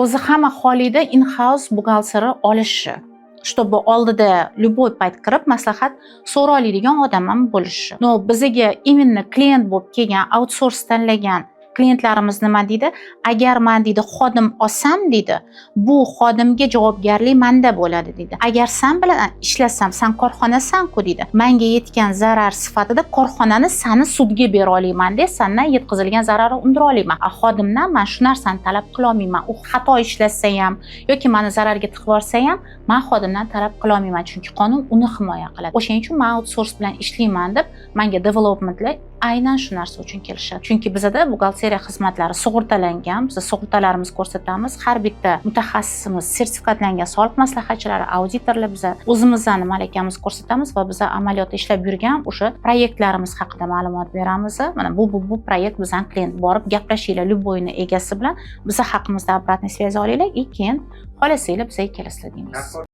o'zi hamma holida in-house buxgalteri olishi, чтобы oldida любой payt kirib maslahat so'ra oladigan odam ham bo'lishi. No, bizga именно klient bo'lib kelgan, outsource tanlagan klientlarimiz nima deydi? Agar men deydi xodim olsam deydi, bu xodimga javobgarlik menda bo'ladi deydi. Agar sen bilan ishlasam, sen korxonasan-ku deydi. Menga yetgan zarar sifatida korxonani seni sudga bera olaman deb, sendan yetkazilgan zararni undira olaman. Xodimdan men shu narsani talab qila olmayman. U xato ishlatsa ham yoki meni zararga tiqib yuborsa ham, men xodimdan talab qila olmayman, chunki qonun uni himoya qiladi. O'shaning uchun men outsource bilan ishlayman deb menga developmentlar aynan shu narsa uchun kelishadi. Chunki bizda buxgalteriya xizmatlari sug'urtalangan, biz sug'urtalarimizni ko'rsatamiz. Har bitta mutaxassisimiz, sertifikatlangan soliq maslahatchilari, auditorlar biz o'zimizning malakamizni ko'rsatamiz va biz amaliyotda ishlab yurgan o'sha proyektlarimiz haqida ma'lumot beramiz. Mana bu proyekt bizning klient borib gaplashinglar, любойni egasi bilan biz haqimizda обратный связь olinglar, keyin xohlasanglar bizga kelasizlar deymiz.